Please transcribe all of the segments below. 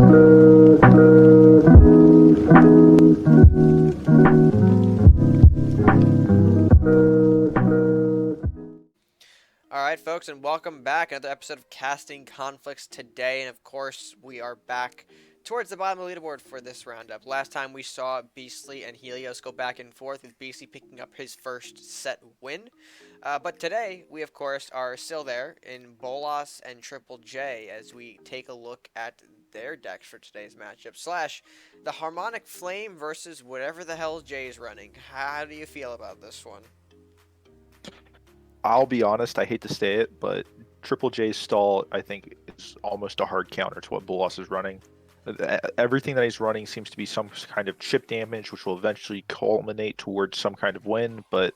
Alright, folks, and welcome back. Another episode of Casting Conflicts today. And of course, we are back towards the bottom of the leaderboard for this roundup. Last time we saw Beastly and Helios go back and forth, with Beastly picking up his first set win. But today, we of course are still there in Bolas and JJJ as we take a look at their decks for today's matchup. Slash, the Harmonic Flame versus whatever the hell Jay is running. How do you feel about this one? I'll be honest, I hate to say it, but Triple J's stall, I think, is almost a hard counter to what Bolas is running. Everything that he's running seems to be some kind of chip damage, which will eventually culminate towards some kind of win. But,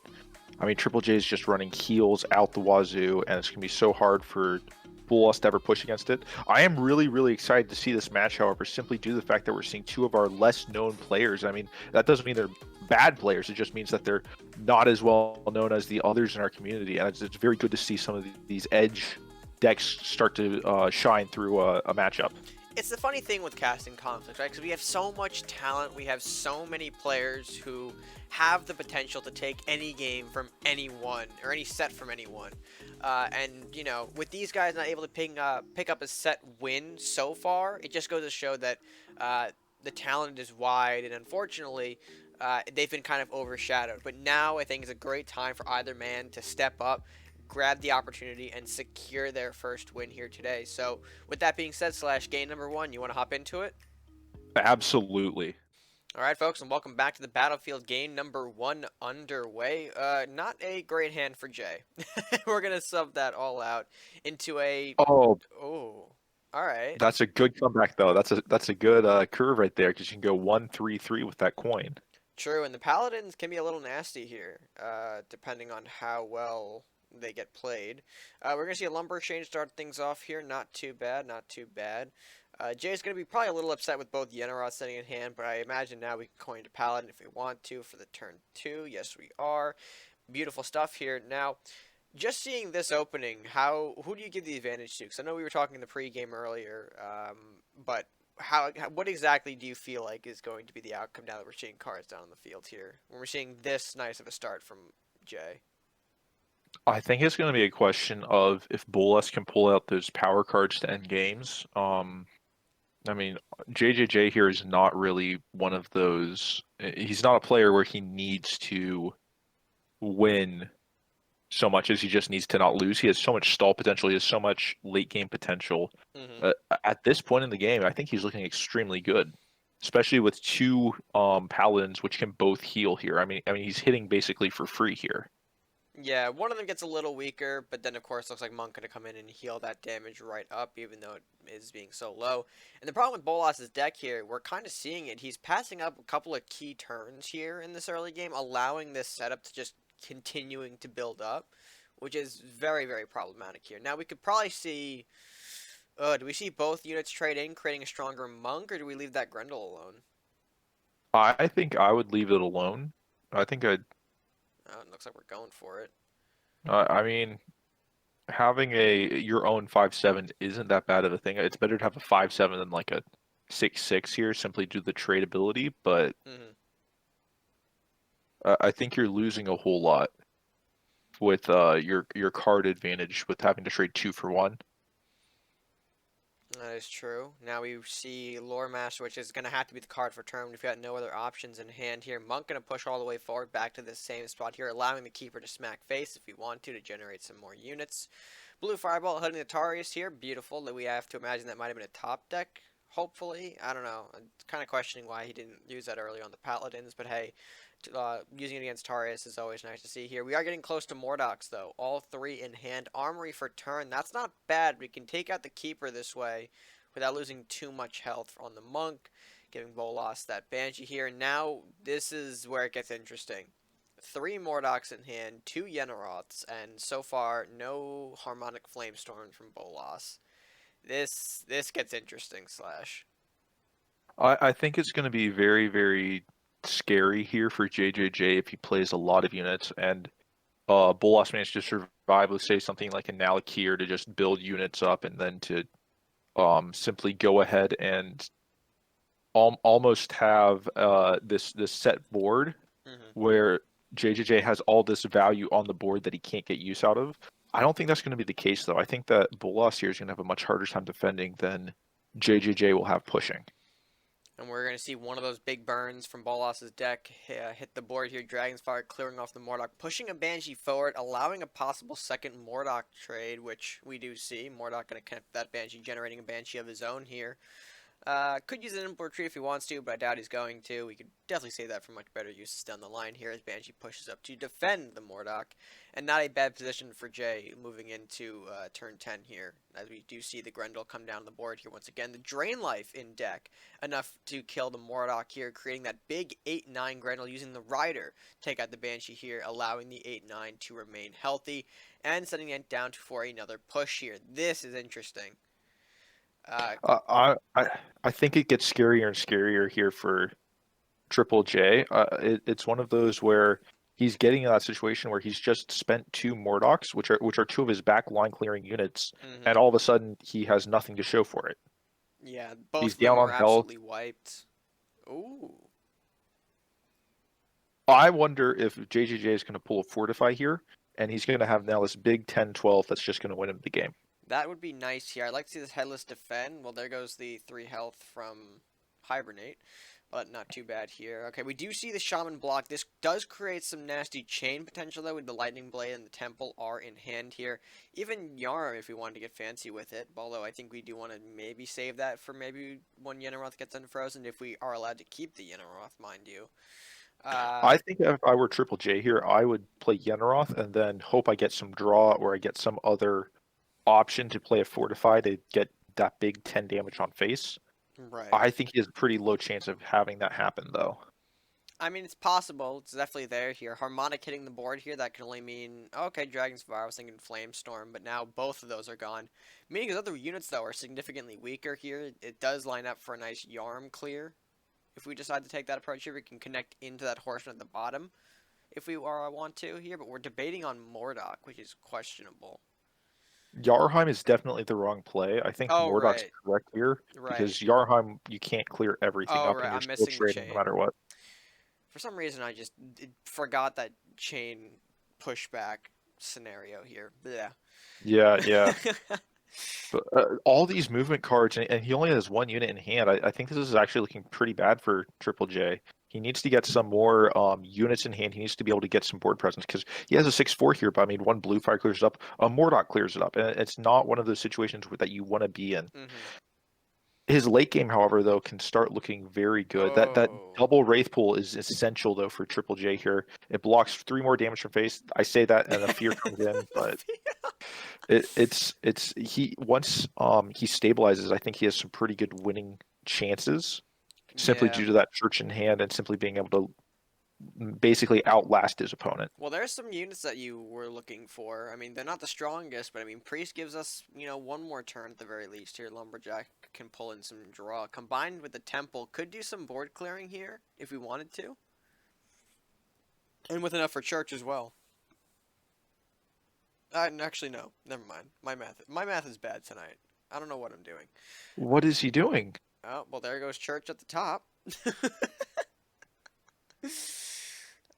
I mean, Triple J is just running heals out the wazoo, and it's going to be so hard for Bolas to ever push against it. I am really, really excited to see this match, however, simply due to the fact that we're seeing two of our less known players. I mean, that doesn't mean they're bad players. It just means that they're not as well known as the others in our community. And it's very good to see some of these edge decks start to shine through a matchup. It's the funny thing with casting conflicts, right? Because we have so much talent, we have so many players who have the potential to take any game from anyone or any set from anyone. And you know, with these guys not able to pick up a set win so far, it just goes to show that the talent is wide, and unfortunately, they've been kind of overshadowed. But now I think is a great time for either man to step up, grab the opportunity, and secure their first win here today. So with that being said, Slash, game number one, you want to hop into it? Absolutely. All right, folks, and welcome back to the battlefield. Game number one underway. Not a great hand for Jay. We're gonna sub that all out into a. Oh, Oh, all right. that's a good comeback, though. That's a good curve right there, because you can go 1-3-3 with that coin. True, and the paladins can be a little nasty here, depending on how well they get played. We're gonna see a lumber exchange start things off here. Not too bad, not too bad. Jay's going to be probably a little upset with both Yenneroth sitting in hand, but I imagine now we can coin to Paladin if we want to for the turn 2. Yes, we are. Beautiful stuff here. Now, just seeing this opening, who do you give the advantage to? Because I know we were talking in the pregame earlier, but what exactly do you feel like is going to be the outcome now that we're seeing cards down on the field here, when we're seeing this nice of a start from Jay? I think it's going to be a question of if Bolas can pull out those power cards to end games. I mean, JJJ here is not really one of those. He's not a player where he needs to win so much as he just needs to not lose. He has so much stall potential. He has so much late game potential. Mm-hmm. At this point in the game, I think he's looking extremely good, especially with two paladins which can both heal here. I mean, he's hitting basically for free here. Yeah, one of them gets a little weaker, but then of course looks like Monk gonna come in and heal that damage right up, even though it is being so low. And the problem with Bolas' deck here, we're kind of seeing it. He's passing up a couple of key turns here in this early game, allowing this setup to just continuing to build up, which is very, very problematic here. Now we could probably see, do we see both units trade in, creating a stronger Monk, or do we leave that Grendel alone? I think I would leave it alone. I think I'd. Oh, it looks like we're going for it. I mean, having your own 5/7 isn't that bad of a thing. It's better to have a 5/7 than like a 6/6 here, simply due to the tradability. But Mm-hmm. I think you're losing a whole lot with your card advantage with having to trade 2 for 1. That is true. Now we see Lore Master, which is going to have to be the card for turn. We've got no other options in hand here. Monk going to push all the way forward back to this same spot here, allowing the Keeper to smack face if we want to generate some more units. Blue Fireball hitting the Tarius here. Beautiful. We have to imagine that might have been a top deck, hopefully. I don't know. I'm kind of questioning why he didn't use that earlier on the Paladins, but hey, using it against Tarius is always nice to see here. We are getting close to Mordox, though. All 3 in hand. Armory for turn. That's not bad. We can take out the Keeper this way without losing too much health on the Monk, giving Bolas that Banshee here. Now, this is where it gets interesting. 3 Mordox in hand, 2 Yenneroths, and so far, no Harmonic Flamestorm from Bolas. This gets interesting, Slash. I think it's going to be very, very scary here for JJJ if he plays a lot of units, and Bolas managed to survive with, say, something like a Nalakir to just build units up and then to simply go ahead and almost have this set board Hmm. where JJJ has all this value on the board that he can't get use out of. I don't think that's going to be the case, though. I think that Bolas here is going to have a much harder time defending than JJJ will have pushing. And we're going to see one of those big burns from Bolas's deck hit the board here. Dragon's Fire clearing off the Mordok, pushing a Banshee forward, allowing a possible second Mordok trade, which we do see. Mordok going to connect that Banshee, generating a Banshee of his own here. Could use an import tree if he wants to, but I doubt he's going to. We could definitely save that for much better uses down the line here as Banshee pushes up to defend the Mordok. And not a bad position for Jay moving into turn 10 here, as we do see the Grendel come down the board here once again. The Drain Life in deck, enough to kill the Mordok here, creating that big 8-9 Grendel using the Rider to take out the Banshee here, allowing the 8-9 to remain healthy, and sending it down for another push here. This is interesting. I think it gets scarier and scarier here for Triple J. It's one of those where he's getting in that situation where he's just spent two Mordocs, which are two of his back line clearing units, and all of a sudden he has nothing to show for it. Yeah, both He's of them down are on health. absolutely wiped. Ooh. I wonder if JJJ is going to pull a Fortify here, and he's going to have now this big 10-12 that's just going to win him the game. That would be nice here. I'd like to see this Headless defend. Well, there goes the 3 health from Hibernate, but not too bad here. Okay, we do see the Shaman block. This does create some nasty chain potential, though, with the Lightning Blade and the Temple are in hand here. Even Yarm, if we wanted to get fancy with it, although I think we do want to maybe save that for maybe when Yenneroth gets unfrozen, if we are allowed to keep the Yenneroth, mind you. I think if I were Triple J here, I would play Yenneroth and then hope I get some draw or I get some other option to play a Fortify to get that big 10 damage on face. Right. I think he has a pretty low chance of having that happen, though. I mean, it's possible. It's definitely there here. Harmonic hitting the board here, that can only mean, okay, Dragon's Fire, I was thinking Flame Storm, but now both of those are gone. Meaning his other units, though, are significantly weaker here. It does line up for a nice Yarm clear. If we decide to take that approach here, we can connect into that horseman at the bottom if we want to here, but we're debating on Mordok, which is questionable. Yarheim is definitely the wrong play. I think Oh, Mordok's right. correct here Right. because Yarheim, you can't clear everything Oh, up right. and you're I'm still missing the trading no chain. matter what. For some reason, I just forgot that chain pushback scenario here. Yeah. Yeah. But all these movement cards, and he only has one unit in hand. I think this is actually looking pretty bad for Triple J. He needs to get some more units in hand. He needs to be able to get some board presence because he has a 6/4 here. But I mean, one blue fire clears it up, a Mordok clears it up, and it's not one of those situations that you want to be in. His late game, however, though, can start looking very good. That Oh. double Wraith pool is essential though for Triple J here. It blocks 3 more damage from face. I say that, and a fear comes in, but it's he once he stabilizes, I think he has some pretty good winning chances simply Yeah. due to that church in hand and simply being able to basically outlast his opponent. Well, there's some units that you were looking for. I mean, they're not the strongest, but I mean, Priest gives us, one more turn at the very least here. Lumberjack can pull in some draw. Combined with the Temple, could do some board clearing here if we wanted to. And with enough for Church as well. Actually, no. Never mind. My math is bad tonight. I don't know what I'm doing. What is he doing? Oh, well, there goes Church at the top.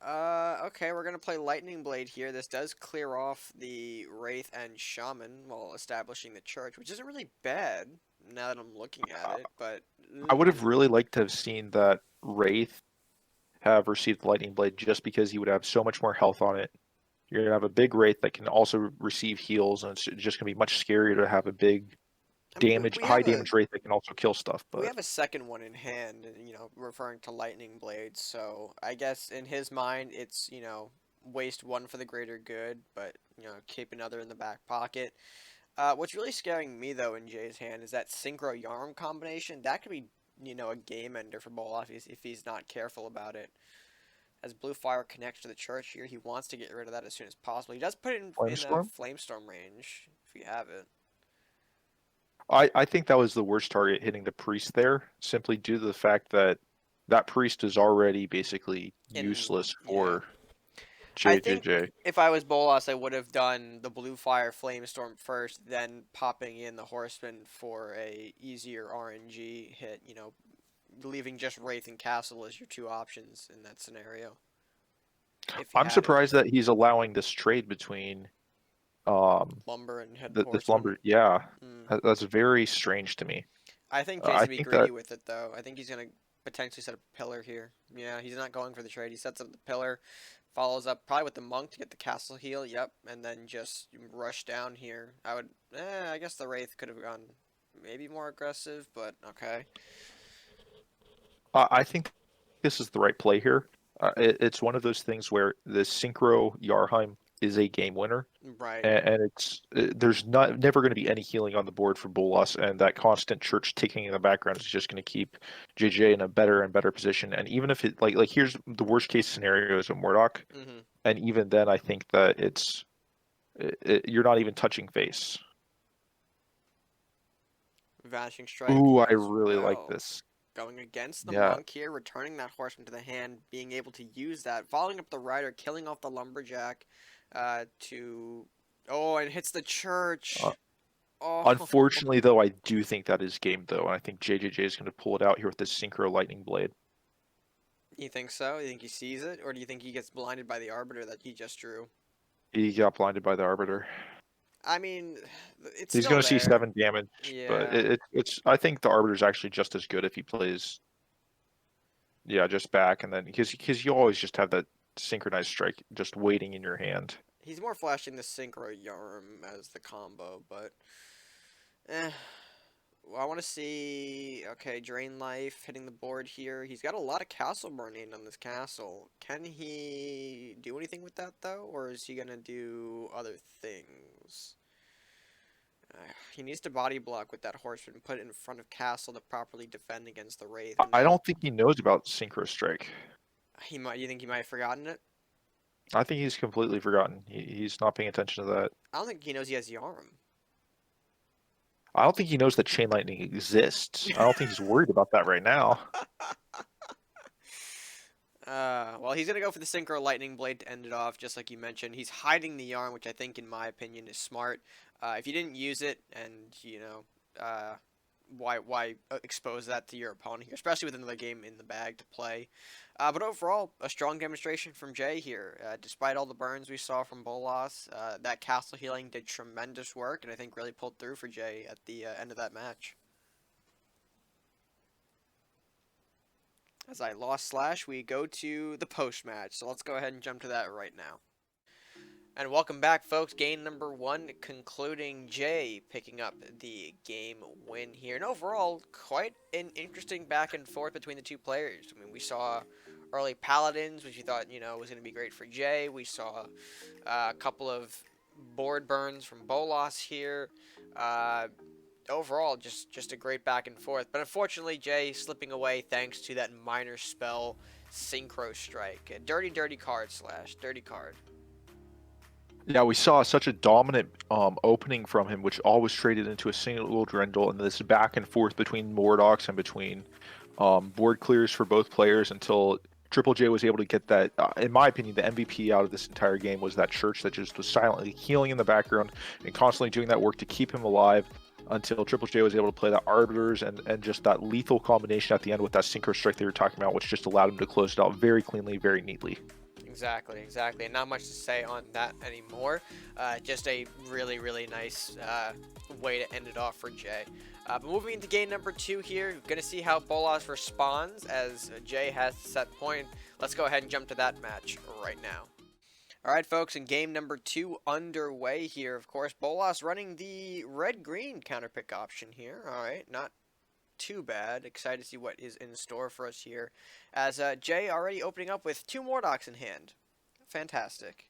Okay, we're gonna play Lightning Blade here. This does clear off the Wraith and Shaman while establishing the Church, which isn't really bad now that I'm looking at it, but... I would have really liked to have seen that Wraith have received Lightning Blade just because he would have so much more health on it. You're going to have a big Wraith that can also receive heals, and it's just going to be much scarier to have a big high damage Wraith that can also kill stuff. We But have a second one in hand, referring to Lightning Blade, so I guess in his mind it's, waste one for the greater good, but, keep another in the back pocket. What's really scaring me, though, in Jay's hand is that Synchro Yarm combination. That could be, a game ender for Bolas if he's not careful about it. As Blue Fire connects to the Church here, he wants to get rid of that as soon as possible. He does put it in Flamestorm range, if you have it. I think that was the worst target hitting the Priest there, simply due to the fact that that Priest is already basically useless for I think JJJ. if I was Bolas, I would have done the Blue Fire Flamestorm first, then popping in the Horseman for a easier RNG hit. You know, leaving just Wraith and Castle as your two options in that scenario, if you I'm had it. surprised that he's allowing this trade between um Lumber and Head this Horseman. lumber. Yeah, Mm. that's very strange to me. I think Jay's I gonna be think greedy that with it though. I think he's gonna potentially set up a pillar here. Yeah, he's not going for the trade. He sets up the pillar, follows up probably with the monk to get the castle heal. Yep, and then just rush down here. I would. I guess the wraith could have gone maybe more aggressive, but okay. I think this is the right play here. It's one of those things where the synchro Yarheim is a game winner, Right. and there's not never going to be any healing on the board for Bolas, and that constant church ticking in the background is just going to keep JJ in a better and better position. And even if it like here's the worst case scenario is a Mordok, Mm-hmm. and even then I think that you're not even touching face. Vanishing strike Ooh, I as really like well. this. Going against the Yeah, monk here, returning that horseman to the hand, being able to use that, following up the rider, killing off the lumberjack, to and hits the uh, church. Oh, unfortunately, though, I do think that is game, though. And I think JJJ is going to pull it out here with this Synchro Lightning Blade. you think so? You think he sees it, or do you think he gets blinded by the arbiter that he just drew? He got blinded by the Arbiter. I mean, it's He's still going to see there. 7 damage, but Yeah, it's. I think the Arbiter's actually just as good if he plays, yeah, just back, and then because you always just have that synchronized strike just waiting in your hand. he's more flashing the synchro yarm as the combo, but eh. Well, I want to see. Okay, drain life hitting the board here. He's got a lot of castle burning on this castle. Can he do anything with that though, or is he gonna do other things? He needs to body block with that horseman and put it in front of castle to properly defend against the wraith, and I then don't think he knows about Synchro Strike. he might. You think he might have forgotten it? I think he's completely forgotten. He's not paying attention to that. I don't think he knows he has Yarm. I don't think he knows that Chain Lightning exists. I don't think he's worried about that right now. Well, he's gonna go for the Synchro Lightning Blade to end it off, just like you mentioned. He's hiding the yarn, which I think, in my opinion, is smart. If you didn't use it, and why expose that to your opponent here, especially with another game in the bag to play. But overall, a strong demonstration from Jay here. Despite all the burns we saw from Bolas, that castle healing did tremendous work, and I think really pulled through for Jay at the end of that match. As I lost Slash, we go to the post match. So let's go ahead and jump to that right now. And welcome back, folks. Game number 1 concluding. Jay picking up the game win here. And overall, quite an interesting back and forth between the two players. I mean, we saw early Paladins, which you thought, was going to be great for Jay. We saw a couple of board burns from Bolas here. Overall, just a great back and forth. But unfortunately, Jay slipping away thanks to that minor spell, Synchro Strike. A dirty, dirty card, Slash. Dirty card. Yeah, we saw such a dominant opening from him, which always traded into a single Drendel, and this back and forth between Mordocs and between board clears for both players until Triple J was able to get that. In my opinion, the MVP out of this entire game was that church that just was silently healing in the background and constantly doing that work to keep him alive until Triple J was able to play the Arbiters and just that lethal combination at the end with that Synchro Strike they were talking about, which just allowed him to close it out very cleanly, very neatly. Exactly. And not much to say on that anymore. Just a really, really nice way to end it off for Jay. But moving into game number 2 here, we're going to see how Bolas responds as Jay has set point. Let's go ahead and jump to that match right now. Alright, folks, in game number 2 underway here, of course, Bolas running the red-green counterpick option here. Alright, not too bad. Excited to see what is in store for us here. As Jay already opening up with 2 Mordocs in hand. Fantastic.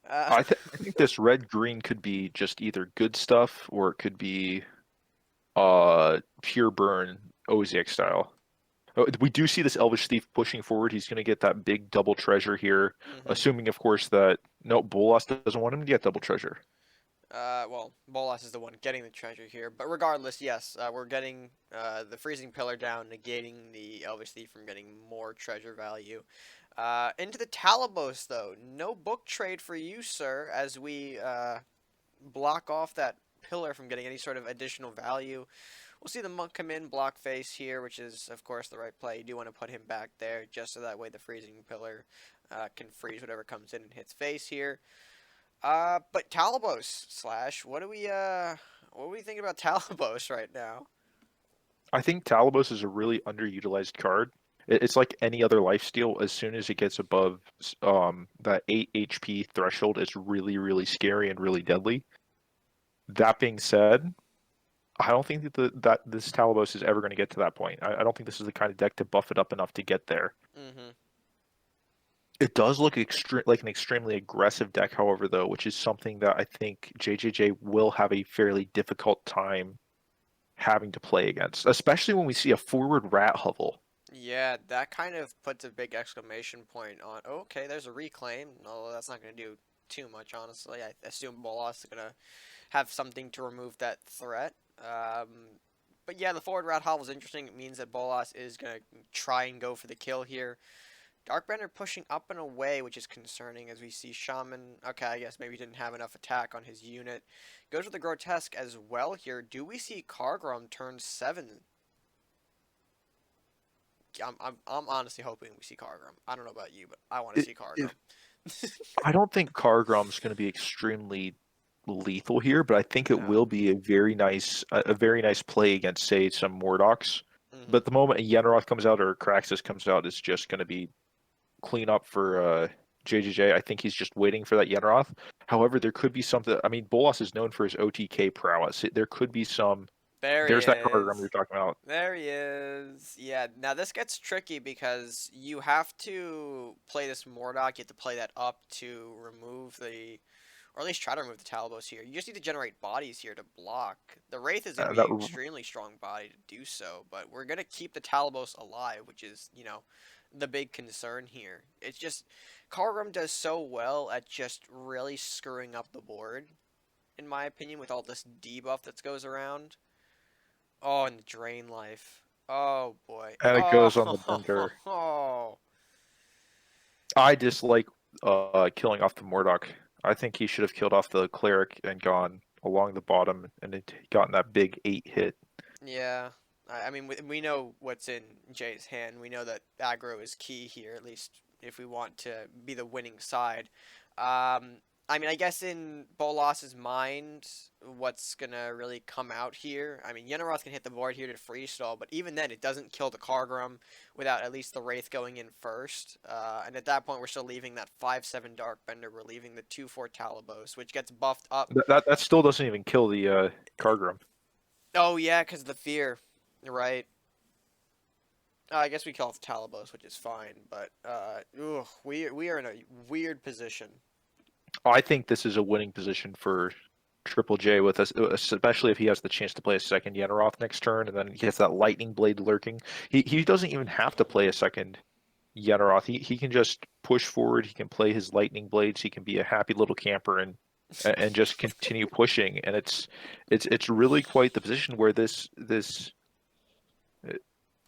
I think this red-green could be just either good stuff or it could be pure burn Oziek style. We do see this Elvish Thief pushing forward. He's going to get that big double treasure here, assuming, of course, that no, Bolas doesn't want him to get double treasure. Well, Bolas is the one getting the treasure here, but regardless, yes, we're getting the freezing pillar down, negating the Elvish Thief from getting more treasure value. Into the Talabos, though. No book trade for you, sir, as we block off that pillar from getting any sort of additional value. We'll see the monk come in, block face here, which is, of course, the right play. You do want to put him back there, just so that way the freezing pillar can freeze whatever comes in and hits face here. But Talabos slash, what are we thinking about Talabos right now? I think Talabos is a really underutilized card. It's like any other lifesteal. As soon as it gets above that 8 HP threshold, it's really, really scary and really deadly. That being said, I don't think that this Talabos is ever going to get to that point. I don't think this is the kind of deck to buff it up enough to get there. Mm-hmm. It does look like an extremely aggressive deck, however, though, which is something that I think JJJ will have a fairly difficult time having to play against, especially when we see a forward rat hovel. Yeah, that kind of puts a big exclamation point on. Okay, there's a reclaim. Although that's not going to do too much, honestly. I assume Bolas is going to have something to remove that threat. But yeah, the forward rat hovel is interesting. It means that Bolas is going to try and go for the kill here. Darkbender pushing up and away, which is concerning as we see Shaman. Okay, I guess maybe he didn't have enough attack on his unit. Goes with the Grotesque as well here. Do we see Kargrum turn 7? I'm honestly hoping we see Kargrum. I don't know about you, but I want to see Kargrum. I don't think Kargrom's going to be extremely lethal here, but I think it No. will be a very nice play against, say, some Mordocs. Hmm. But the moment a Yenroth comes out or a Kraxus comes out, it's just going to be clean up for JJJ. I think he's just waiting for that Yenroth. However, there could be something. I mean, Bolas is known for his OTK prowess. There could be some. There he There's that Kargrum you're is. talking about. There he is. Yeah, now this gets tricky because you have to play this Mordock. You have to play that up to remove the, or at least try to remove the Talabos here. You just need to generate bodies here to block. The Wraith is going to be That an extremely strong body to do so, but we're going to keep the Talabos alive, which is, the big concern here. It's just, Kargrum does so well at just really screwing up the board, in my opinion, with all this debuff that goes around. Oh, and the drain life. Oh boy. and it goes on the bender. Oh. I dislike killing off the Mordock. I think he should have killed off the cleric and gone along the bottom and it gotten that big 8 hit. Yeah. I mean, we know what's in Jay's hand. We know that aggro is key here, at least if we want to be the winning side. I mean, I guess in Bolas's mind, what's gonna really come out here? I mean, Yenoroth can hit the board here to freestall, but even then, it doesn't kill the Kargrum without at least the Wraith going in first. And at that point, we're still leaving that 5/7 Darkbender. We're leaving the 2/4 Talabos, which gets buffed up. That still doesn't even kill the Kargrum. Oh yeah, because of the fear, right? I guess we kill off the Talabos, which is fine, but we are in a weird position. I think this is a winning position for Triple J with us, especially if he has the chance to play a second Yenoroth next turn, and then he has that Lightning Blade lurking. He doesn't even have to play a second Yenoroth. He can just push forward. He can play his Lightning Blades. He can be a happy little camper and just continue pushing. And it's really quite the position where this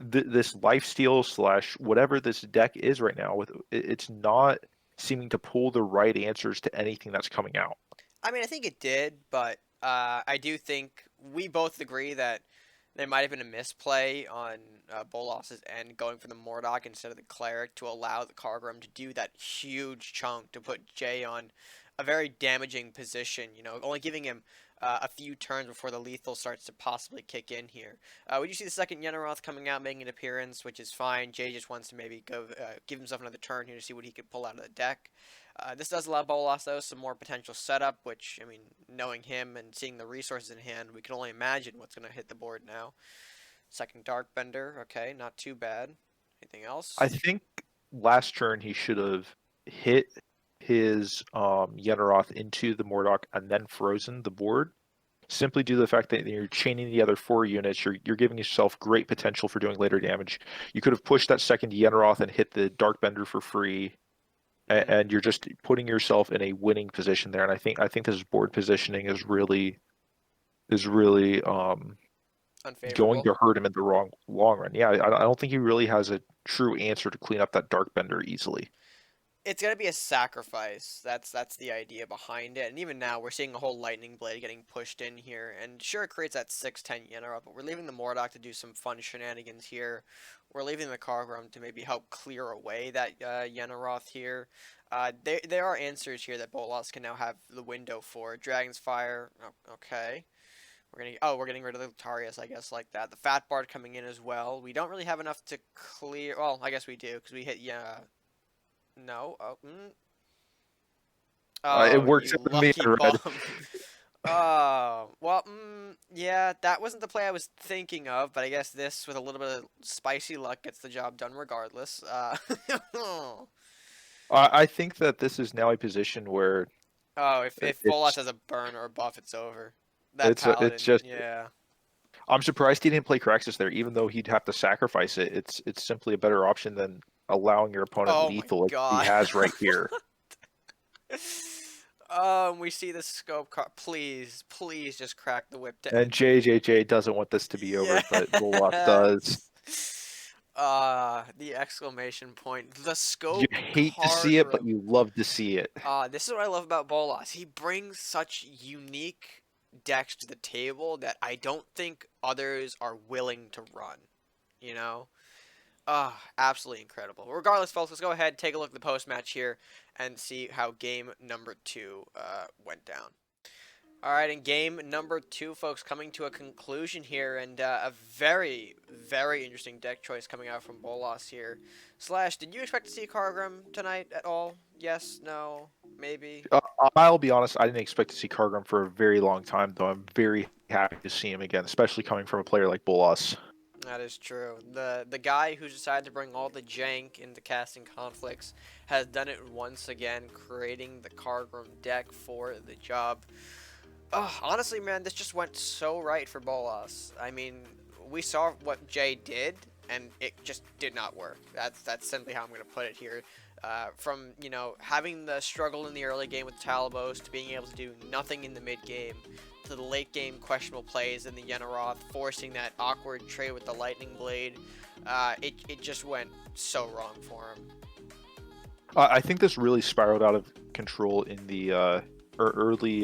lifesteal slash whatever this deck is right now with it's not seeming to pull the right answers to anything that's coming out. I mean, I think it did, but I do think we both agree that there might have been a misplay on Bolas's end going for the Mordock instead of the Cleric to allow the Kargrum to do that huge chunk to put Jay on a very damaging position, only giving him a few turns before the lethal starts to possibly kick in here. We do see the second Yenoroth coming out, making an appearance, which is fine. Jay just wants to maybe go give himself another turn here to see what he could pull out of the deck. This does allow Bolas, though, some more potential setup, which, I mean, knowing him and seeing the resources in hand, we can only imagine what's going to hit the board now. Second Darkbender, okay, not too bad. Anything else? I think last turn he should have hit his Yenoroth into the Mordock and then frozen the board. Simply due to the fact that you're chaining the other 4 units, you're giving yourself great potential for doing later damage. You could have pushed that second Yenoroth and hit the Darkbender for free, and you're just putting yourself in a winning position there. And I think this board positioning is really going Unfavorable. to hurt him in the long run. Yeah, I don't think he really has a true answer to clean up that Darkbender easily. It's gonna be a sacrifice. That's the idea behind it. And even now, we're seeing a whole lightning blade getting pushed in here, and sure, it creates that 6-10 Yenneroth, but we're leaving the Mordok to do some fun shenanigans here. We're leaving the Kargrim to maybe help clear away that Yenneroth here. There are answers here that Bolas can now have the window for. Dragon's Fire. Oh, okay. We're getting rid of the Tarius, I guess, like that. The Fat Bard coming in as well. We don't really have enough to clear. Well, I guess we do because we hit no. Oh, It oh, works you out with me lucky in bum. red. Oh, well, yeah, that wasn't the play I was thinking of, but I guess this, with a little bit of spicy luck, gets the job done regardless. I think that this is now a position where Oh, if Bolas it's has a burn or a buff, it's over. That it's paladin, just yeah. I'm surprised he didn't play Caraxes there, even though he'd have to sacrifice it. It's simply a better option than allowing your opponent Oh my lethal like he god. has right here. We see the scope car. Please, please just crack the whip to And end it. JJJ doesn't want this to be over, but Bullock does. Yes. The exclamation point. The You scope hate to see it, but Kargrim. you love to see it. This is what I love about Bolas. He brings such unique decks to the table that I don't think others are willing to run. You know? Absolutely incredible. Regardless, folks, let's go ahead, take a look at the post-match here, and see how game number 2 went down. Alright, in game number 2, folks, coming to a conclusion here, and a very, very interesting deck choice coming out from Bolas here. Slash, did you expect to see Kargrim tonight at all? Yes, no, maybe? I'll be honest, I didn't expect to see Kargrim for a very long time, though I'm very happy to see him again, especially coming from a player like Bolas. That is true. The guy who decided to bring all the jank into casting conflicts has done it once again, creating the Kargrim deck for the job. Honestly, man, this just went so right for Bolas. I mean, we saw what Jay did, and it just did not work. That's simply how I'm going to put it here. From, having the struggle in the early game with Talabos to being able to do nothing in the mid game, to the late game questionable plays in the Yenneroth, forcing that awkward trade with the Lightning Blade, it just went so wrong for him. I think this really spiraled out of control in the early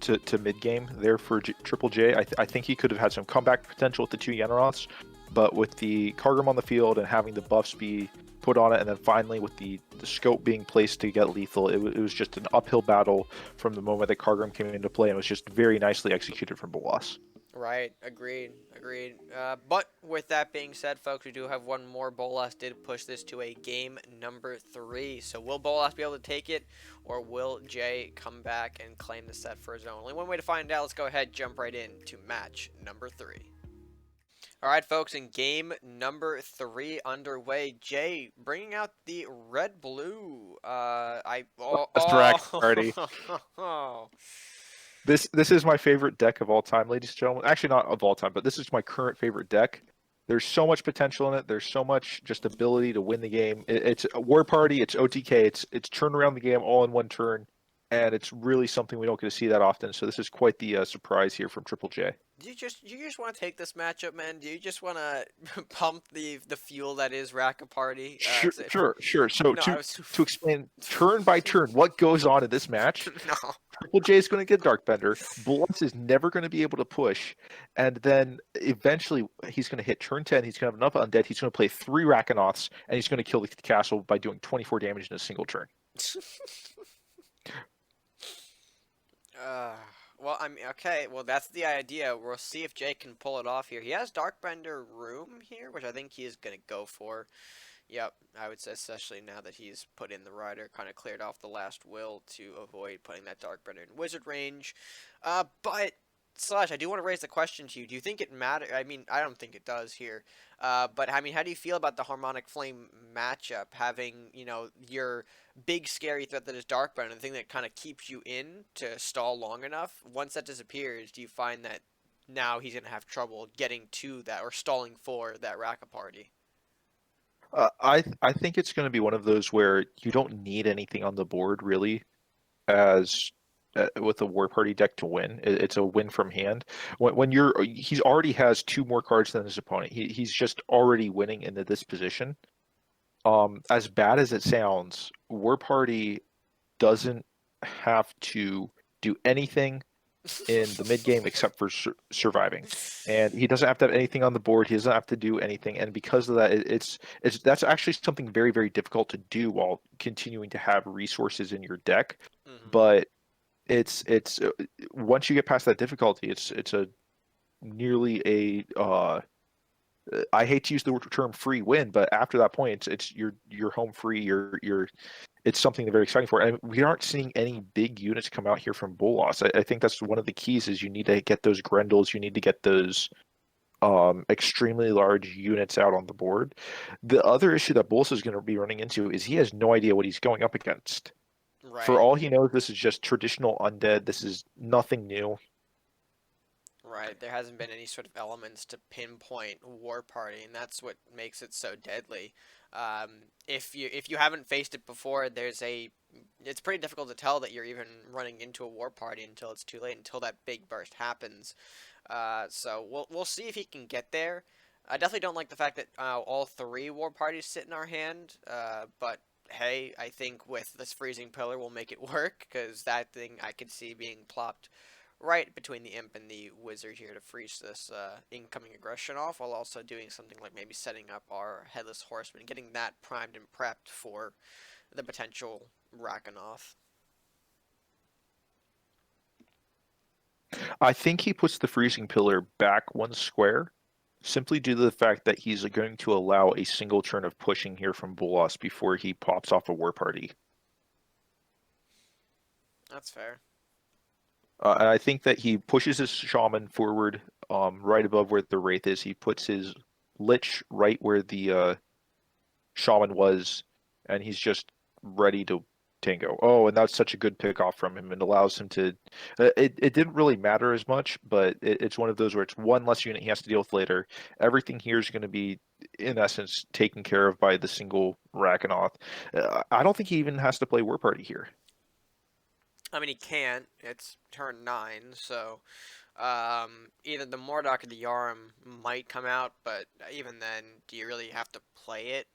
to mid game there for Triple J. I think he could have had some comeback potential with the 2 Yenneroths, but with the Kargrim on the field and having the buffs be put on it, and then finally with the scope being placed to get lethal, it was just an uphill battle from the moment that Kargrim came into play, and it was just very nicely executed from Bolas. Right, agreed. But with that being said, folks, we do have one more. Bolas did push this to a game number 3. So will Bolas be able to take it, or will Jay come back and claim the set for his own? Only one way to find out. Let's go ahead, jump right into match number 3. Alright, folks, in game number 3 underway, Jay bringing out the red-blue. Party. This is my favorite deck of all time, ladies and gentlemen. Actually, not of all time, but this is my current favorite deck. There's so much potential in it. There's so much just ability to win the game. It's a War Party. It's OTK. It's turn around the game all in one turn, and it's really something we don't get to see that often. So this is quite the surprise here from Triple J. Do you just want to take this matchup, man? Do you just want to pump the fuel that is Raka Party? Sure. So No, to explain turn by turn what goes on in this match, no. Triple J is going to get Darkbender. Bolas is never going to be able to push, and then eventually he's going to hit turn 10. He's going to have enough undead. He's going to play 3 Rakanoths, and he's going to kill the castle by doing 24 damage in a single turn. Well, I mean, okay, well, that's the idea. We'll see if Jay can pull it off here. He has Darkbender Room here, which I think he is going to go for. Yep, I would say, especially now that he's put in the Rider, kind of cleared off the last will to avoid putting that Darkbender in Wizard range. But, Slash, I do want to raise the question to you. Do you think it matters? I mean, I don't think it does here. But, I mean, how do you feel about the Harmonic Flame matchup? Having, your big scary threat that is Darkbender, the thing that kind of keeps you in to stall long enough. Once that disappears, do you find that now he's going to have trouble getting to that or stalling for that Raka Party? I think it's going to be one of those where you don't need anything on the board really, as with a War Party deck to win. It's a win from hand. He's already has 2 more cards than his opponent. He's just already winning into this position. As bad as it sounds, War Party doesn't have to do anything in the mid game except for surviving, and he doesn't have to have anything on the board. He doesn't have to do anything, and because of that, it's that's actually something very very difficult to do while continuing to have resources in your deck. Hmm. But it's once you get past that difficulty, it's a nearly a I hate to use the term free win, but after that point, it's you're home free. You're it's something very exciting for. And we aren't seeing any big units come out here from Bolas. I think that's one of the keys is you need to get those Grendels, you need to get those extremely large units out on the board. The other issue that Bolas is going to be running into is he has no idea what he's going up against. For Right. all he knows, this is just traditional undead. This is nothing new. Right, there hasn't been any sort of elements to pinpoint War Party, and that's what makes it so deadly. If you haven't faced it before, it's pretty difficult to tell that you're even running into a War Party until it's too late, until that big burst happens. So we'll see if he can get there. I definitely don't like the fact that all three War Parties sit in our hand, but hey, I think with this freezing pillar we'll make it work because that thing I could see being plopped right between the imp and the wizard here to freeze this incoming aggression off, while also doing something like maybe setting up our headless horseman, getting that primed and prepped for the potential Rakanoth. I think he puts the freezing pillar back one square simply due to the fact that he's going to allow a single turn of pushing here from Bolas before he pops off a war party. That's fair. And I think that he pushes his shaman forward, right above where the wraith is. He puts his lich right where the shaman was, and he's just ready to tango. Oh, and that's such a good pick off from him. It allows him to. It didn't really matter as much, but it's one of those where it's one less unit he has to deal with later. Everything here is going to be, in essence, taken care of by the single Rakanoth. I don't think he even has to play War Party here. I mean, he can't. It's turn 9, so either the Mordok or the Yarm might come out, but even then, do you really have to play it?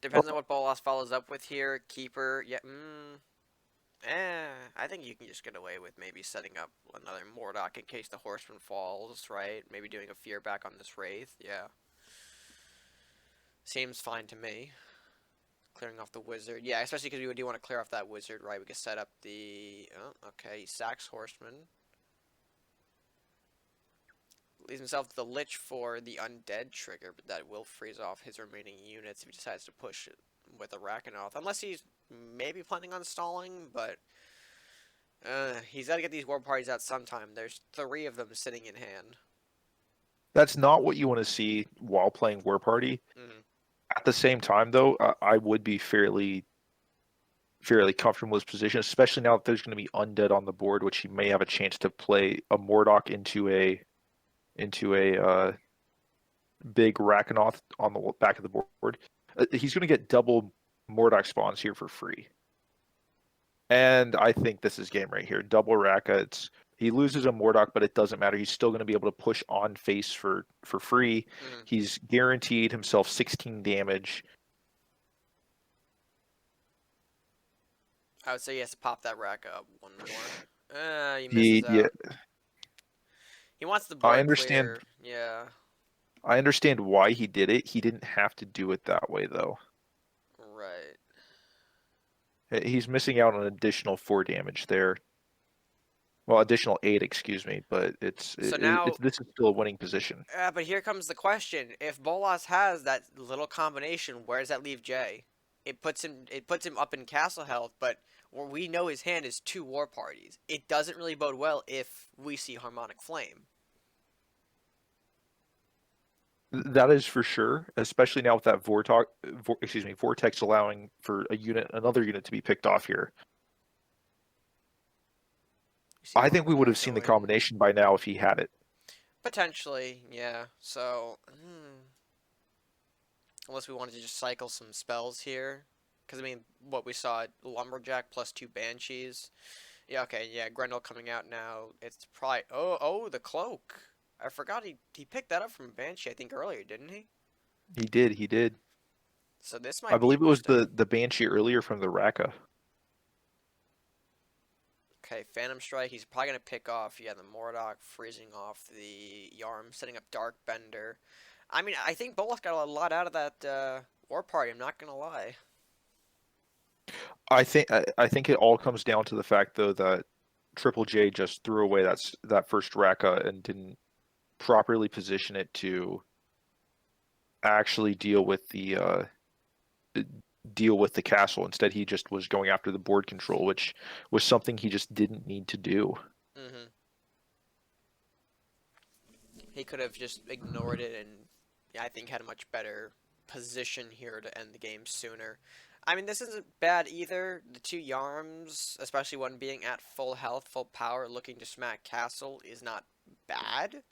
Depends on what Bolas follows up with here. Keeper, yeah, I think you can just get away with maybe setting up another Mordok in case the Horseman falls, right? Maybe doing a fear back on this Wraith, yeah. Seems fine to me. Clearing off the Wizard, yeah, especially because we do want to clear off that Wizard, right? We could set up the, oh, okay, he sacks Horseman. Leaves himself to the Lich for the Undead trigger, but that will freeze off his remaining units if he decides to push it with a Rakanoth. Unless he's maybe planning on stalling, but he's got to get these war parties out sometime. There's 3 of them sitting in hand. That's not what you want to see while playing War Party. Mm-hmm. At the same time, though, I would be fairly comfortable in his position, especially now that there's going to be undead on the board, which he may have a chance to play a Mordok into a big Rakanoth on the back of the board. He's going to get double Mordok spawns here for free, and I think this is game right here. Double Raka. He loses a Mordok, but it doesn't matter. He's still going to be able to push on face for free. Mm-hmm. He's guaranteed himself 16 damage. I would say he has to pop that rack up one more. He misses Yeah, out. He wants the I board understand. clear. Yeah, I understand why he did it. He didn't have to do it that way, though. right. He's missing out on an additional 4 damage there. Well, additional 8, excuse me, but So now, this is still a winning position. but here comes the question: if Bolas has that little combination, where does that leave Jay? It puts him up in castle health, but we know his hand is 2 war parties. It doesn't really bode well if we see Harmonic Flame. That is for sure, especially now with that vortex allowing for another unit to be picked off here. You see I think we would have Harmonic seen the going. combination by now if he had it. Potentially, yeah. So, unless we wanted to just cycle some spells here. Because, I mean, what we saw, Lumberjack plus 2 Banshees. Yeah, okay, yeah, Grendel coming out now. It's probably... Oh, the Cloak. I forgot he picked that up from Banshee, I think, earlier, didn't he? He did. So this I might be believe it was interesting. the Banshee earlier from the Raka. Okay, Phantom Strike. He's probably gonna pick off, yeah, the Mordok, freezing off the Yarm, setting up Dark Bender. I mean, I think Bolas got a lot out of that War Party. I'm not gonna lie. I think it all comes down to the fact though that Triple J just threw away that first Raka and didn't properly position it to actually deal with the castle. Instead, he just was going after the board control, which was something he just didn't need to do. Hmm. He could have just ignored it and, yeah, I think had a much better position here to end the game sooner. I mean, this isn't bad either. The two Yarms, especially one being at full health, full power, looking to smack Castle, is not bad.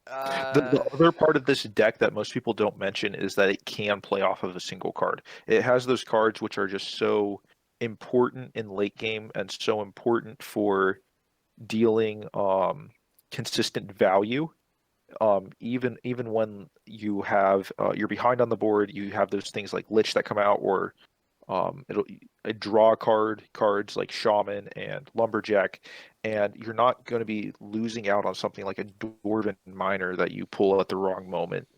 The Uh, other part of this deck that most people don't mention is that it can play off of a single card. It has those cards which are just so important in late game and so important for dealing consistent value. Even when you're behind on the board, you have those things like Lich that come out, or it'll draw cards like Shaman and Lumberjack, and you're not going to be losing out on something like a Dwarven Miner that you pull at the wrong moment.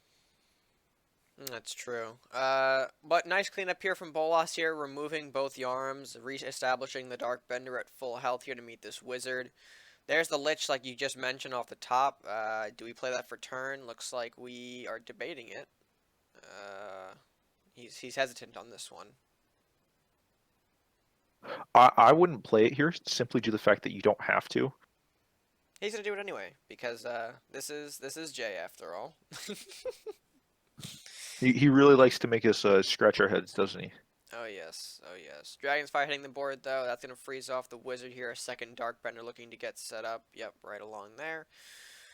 that's true. But nice cleanup here from Bolas here, removing both Yarms, re-establishing the Dark Bender at full health here to meet this Wizard. There's the Lich, like you just mentioned off the top. Do we play that for turn? Looks like we are debating it. Uh, he's hesitant on this one. I wouldn't play it here simply due to the fact that you don't have to. He's gonna do it anyway because this is Jay after all. He really likes to make us scratch our heads, doesn't he? Oh yes, oh yes. Dragon's Fire hitting the board though. That's gonna freeze off the Wizard here. A second Dark Bender looking to get set up. Yep, right along there.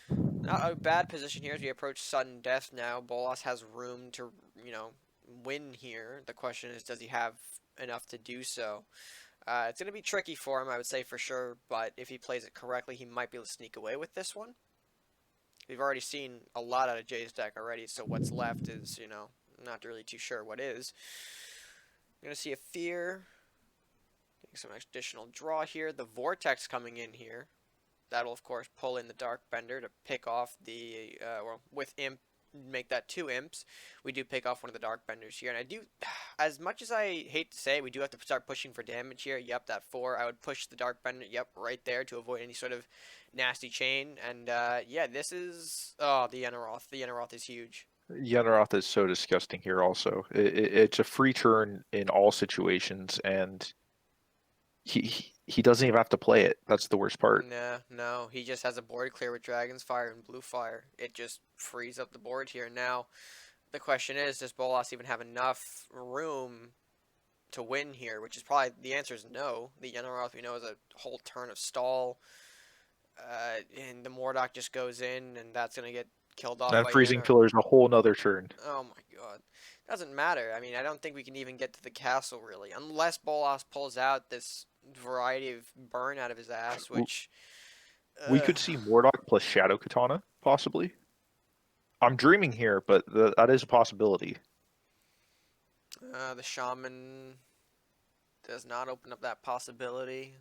Not a bad position here as we approach sudden death now. Bolas has room to, win here. The question is, does he have enough to do so? It's going to be tricky for him, I would say for sure, but if he plays it correctly, he might be able to sneak away with this one. We've already seen a lot out of Jay's deck already, so what's left is, not really too sure what is. You're going to see a Fear, getting some additional draw here. The Vortex coming in here. That'll, of course, pull in the Dark Bender to pick off the, well, with Imp, make that 2 Imps. We do pick off one of the Dark Benders here. And I do, as much as I hate to say it, we do have to start pushing for damage here. Yep, that 4. I would push the Dark Bender, yep, right there to avoid any sort of nasty chain. And, yeah, this is, oh, the Yenaroth. The Yenaroth is huge. Yenneroth is so disgusting here also. It's a free turn in all situations, and he doesn't even have to play it. That's the worst part. Nah, no, he just has a board clear with Dragon's Fire and Blue Fire. It just frees up the board here. Now, the question is, does Bolas even have enough room to win here? Which is probably, the answer is no. The Yenneroth we know is a whole turn of stall, and the Mordok just goes in, and that's gonna get killed off And by freezing Yenneroth. pillar is a whole nother turn. Oh my god. Doesn't matter. I mean, I don't think we can even get to the castle, really. Unless Bolas pulls out this variety of burn out of his ass, which... We could see Mordok plus Shadow Katana, possibly. I'm dreaming here, but that is a possibility. The Shaman does not open up that possibility.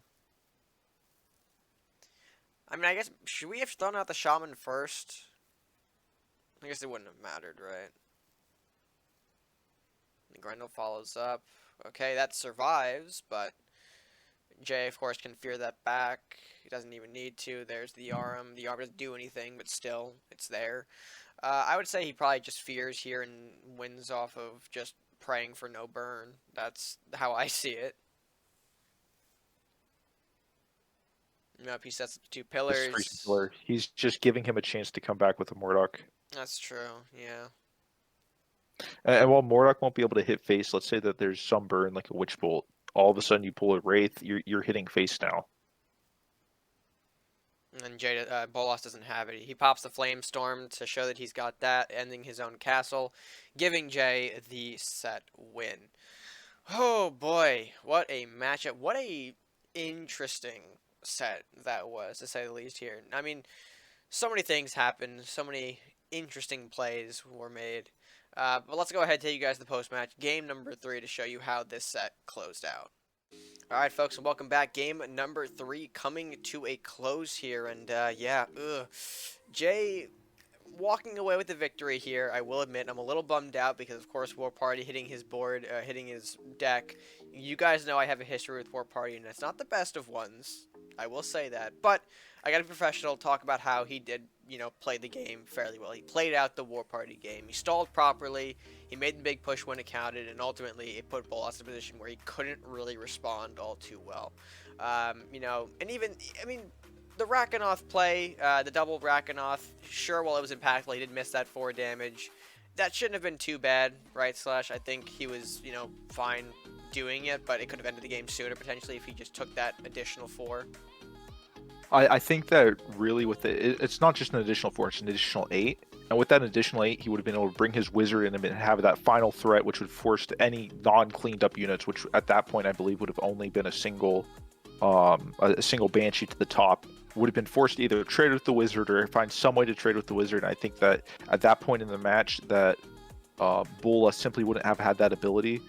I mean, I guess, should we have thrown out the Shaman first? I guess it wouldn't have mattered, right? And Grendel follows up. Okay, that survives, but Jay, of course, can fear that back. He doesn't even need to. There's the Arm. The Arm doesn't do anything, but still, it's there. I would say he probably just fears here and wins off of just praying for no burn. That's how I see it. Nope, he sets up the 2 This freezing pillars. pillar. He's just giving him a chance to come back with a Mordok. That's true, yeah. And while Mordok won't be able to hit face, let's say that there's some burn like a Witch Bolt. All of a sudden, you pull a Wraith. You're hitting face now. And Bolas doesn't have it. He pops the Flame Storm to show that he's got that, ending his own castle, giving Jay the set win. Oh boy, what a matchup. What a interesting set that was, to say the least here. I mean, so many things happened, so many interesting plays were made. But let's go ahead and take you guys to the post-match game number 3 to show you how this set closed out. All right, folks, and welcome back. Game number 3 coming to a close here, and Jay walking away with the victory here. I will admit I'm a little bummed out because, of course, War Party hitting his board, hitting his deck. You guys know I have a history with War Party, and it's not the best of ones. I will say that, but I got to be professional. Talk about how he did, play the game fairly well. He played out the War Party game. He stalled properly. He made the big push when it counted, and ultimately it put Bolas in a position where he couldn't really respond all too well. And even, the Rakanoth play, the double Rakanoth, sure, while it was impactful, he did miss that 4 damage. That shouldn't have been too bad, right, Slash? I think he was, fine doing it, but it could have ended the game sooner, potentially, if he just took that additional 4. I think that really it's not just an additional 4, it's an additional 8. And with that additional 8, he would have been able to bring his wizard in and have that final threat, which would force any non-cleaned up units, which at that point I believe would have only been a single Banshee to the top, would have been forced to either trade with the wizard or find some way to trade with the wizard. And I think that at that point in the match that Bola simply wouldn't have had that ability.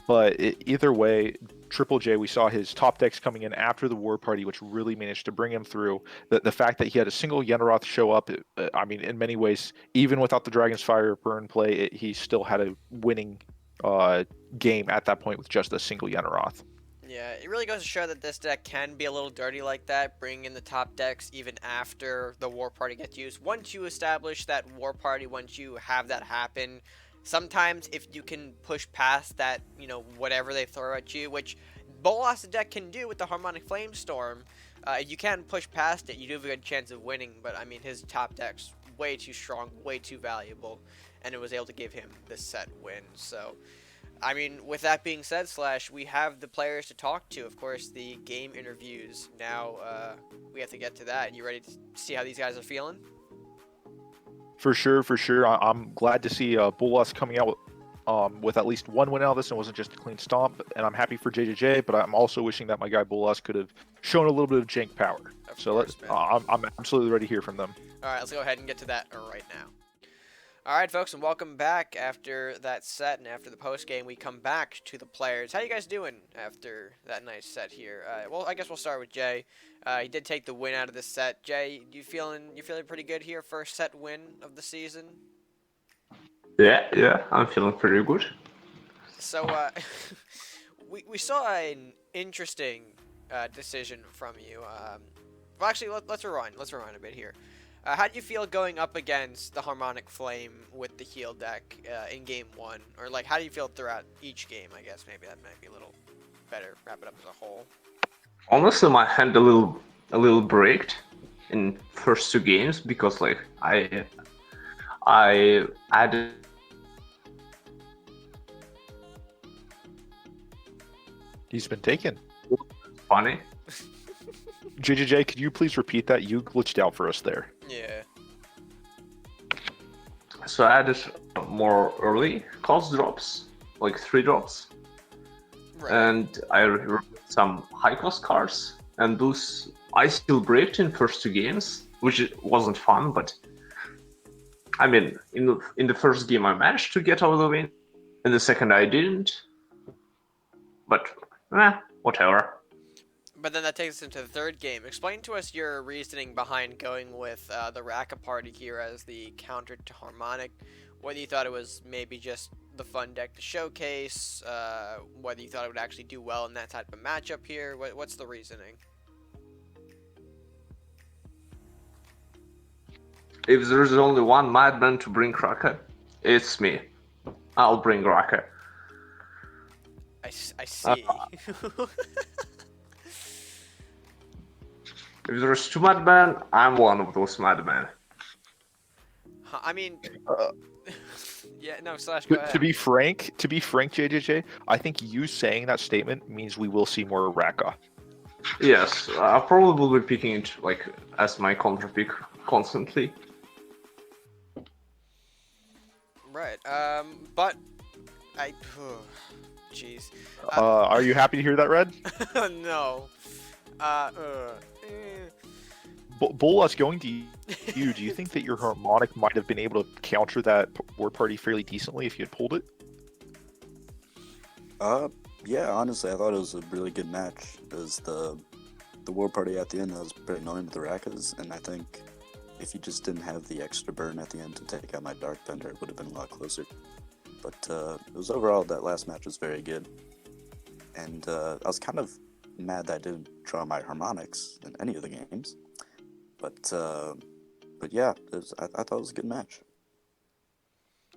But either way, Triple J, we saw his top decks coming in after the War Party, which really managed to bring him through. The fact that he had a single Yenneroth show up, in many ways, even without the Dragon's Fire burn play, he still had a winning game at that point with just a single Yenneroth. Yeah, it really goes to show that this deck can be a little dirty like that, bringing in the top decks even after the War Party gets used. Once you establish that War Party, once you have that happen, sometimes if you can push past that, whatever they throw at you, which Bolas' deck can do with the Harmonic Flamestorm, if you can push past it, you do have a good chance of winning. But, his top deck's way too strong, way too valuable, and it was able to give him the set win. So, with that being said, Slash, we have the players to talk to. Of course, the game interviews. Now, we have to get to that. You ready to see how these guys are feeling? For sure. I'm glad to see Bolas coming out with at least one win out of this and wasn't just a clean stomp. And I'm happy for JJJ, but I'm also wishing that my guy Bolas could have shown a little bit of jank power. I'm absolutely ready to hear from them. All right, let's go ahead and get to that right now. All right, folks, and welcome back. After that set and after the post game, we come back to the players. How you guys doing after that nice set here? Well, I guess we'll start with Jay. He did take the win out of this set. Jay, you feeling pretty good here? First set win of the season. Yeah, I'm feeling pretty good. So, we saw an interesting decision from you. Well, actually, let's rewind. Let's rewind a bit here. How do you feel going up against the Harmonic Flame with the heal deck in game 1? Or, how do you feel throughout each game, I guess? Maybe that might be a little better. Wrap it up as a whole. Honestly, my hand a little braked in first 2 games because, I added... He's been taken. Funny. JJJ, could you please repeat that? You glitched out for us there. Yeah. So I added more early cost drops, 3 drops. Right. And I removed some high cost cards, and those I still braked in first 2 games, which wasn't fun, but in the first game I managed to get out of the win, in the second I didn't. But whatever. But then that takes us into the third game. Explain to us your reasoning behind going with the Raka Party here as the counter to Harmonic. Whether you thought it was maybe just the fun deck to showcase, whether you thought it would actually do well in that type of matchup here. What's the reasoning? If there's only one madman to bring Raka, it's me. I'll bring Raka. I see. If there's 2 madmen, I'm one of those madmen. Yeah, no, Slash, go ahead. To be frank, JJJ, I think you saying that statement means we will see more Raka. Yes, I probably will be picking it as my counter pick constantly. Right. But jeez. Are you happy to hear that, Red? No. Bolas, going to you, do you think that your harmonic might have been able to counter that war party fairly decently if you had pulled it? Yeah, honestly, I thought it was a really good match. It was the war party at the end that was pretty annoying with the Rakas, and I think if you just didn't have the extra burn at the end to take out my Dark Bender, it would have been a lot closer. But it was overall, that last match was very good. And I was kind of mad that I didn't draw my harmonics in any of the games. But yeah, I thought it was a good match.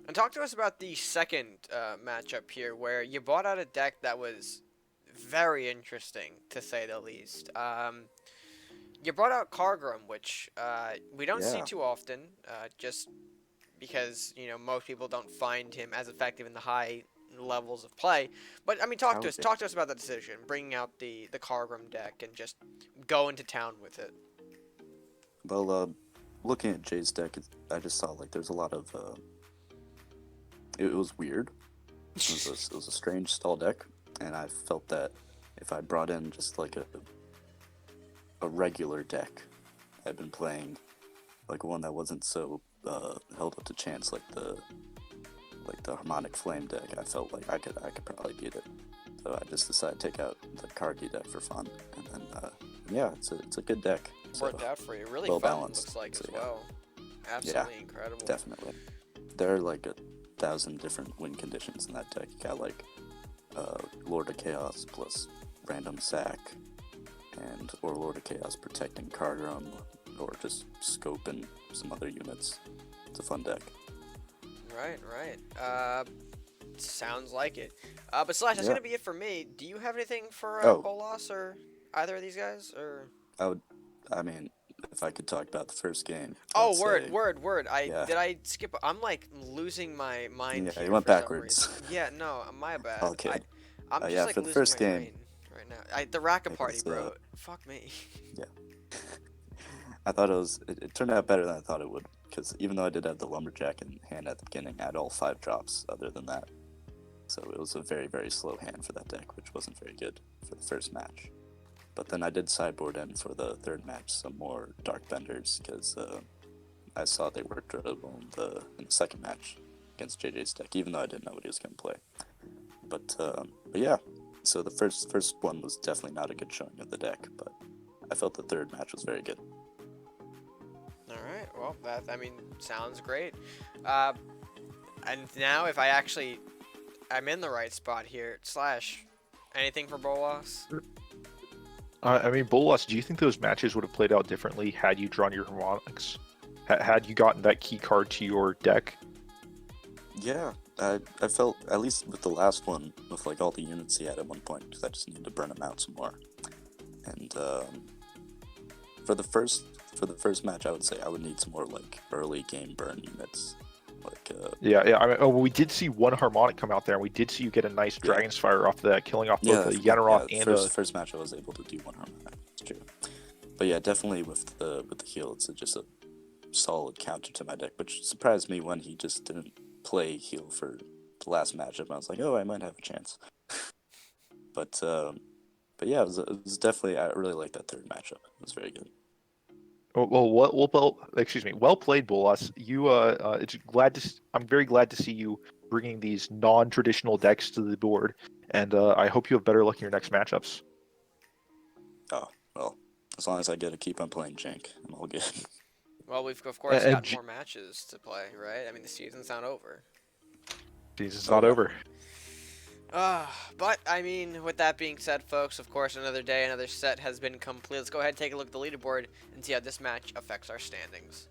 And talk to us about the second matchup here, where you brought out a deck that was very interesting, to say the least. You brought out Kargrim, which we don't see Yeah. too often, just because, you know, most people don't find him as effective in the high levels of play. But, I mean, talk to us about the decision, bringing out the Kargrim deck and just going to town with it. Well, looking at Jay's deck, I just saw, like, there's a lot of... It was weird. It was a strange stall deck, and I felt that if I brought in just like a regular deck, I'd been playing like one that wasn't so held up to chance, like the Harmonic Flame deck. I felt like I could probably beat it, so I just decided to take out the Kargi deck for fun, and then yeah, it's a good deck. So, Worked out for you. Really well fun, balanced, looks like, so, as yeah. well. Absolutely incredible. Definitely, there are like 1,000 different win conditions in that deck. You got like Lord of Chaos plus random sack, or Lord of Chaos protecting Kargrim, or just scoping some other units. It's a fun deck. Right. Sounds like it. But Slash, that's Yeah. gonna be it for me. Do you have anything for Oh. Bolas or either of these guys? Or I mean, if I could talk about the first game. oh, I'd word. yeah. Did I skip? I'm like losing my mind. Yeah, here you went for some backwards. reason. Yeah, no, my bad. Okay. I'm just yeah, like for the losing first my game, brain right now. The Raka it party, was, bro. Fuck me. I thought it turned out better than I thought it would, because even though I did have the Lumberjack in hand at the beginning, I had all 5 drops other than that. So it was a very, very slow hand for that deck, which wasn't very good for the first match. But then I did sideboard in for the third match some more Dark Benders, because I saw they worked really well in the second match against JJ's deck, even though I didn't know what he was going to play. But yeah, so the first one was definitely not a good showing of the deck, but I felt the third match was very good. All right. Well, that sounds great. And now if I'm in the right spot here. Slash, anything for Bolas? I mean, Bolas, do you think those matches would have played out differently had you drawn your harmonics? Had you gotten that key card to your deck? Yeah, I felt, at least with the last one, with like all the units he had at one point, because I just needed to burn them out some more. And for the first match, I would say I would need some more like early game burn units. Like Yeah. I mean, we did see one harmonic come out there, and we did see you get a nice Dragon's Fire off that, killing off both the Yenneroth and first match I was able to do one harmonic. It's true. But yeah, definitely with the heal, it's just a solid counter to my deck, which surprised me when he just didn't play heal for the last matchup. I was like, oh, I might have a chance. But yeah, it was definitely, I really liked that third matchup. It was very good. Well played, Bolas. I'm very glad to see you bringing these non-traditional decks to the board, and I hope you have better luck in your next matchups. Oh, well, as long as I get to keep on playing Jank, I'm all good. Well, we've of course And got more matches to play, right? I mean, the season's not over. Season's not over. But, I mean, with that being said, folks, of course, another day, another set has been complete. Let's go ahead and take a look at the leaderboard and see how this match affects our standings.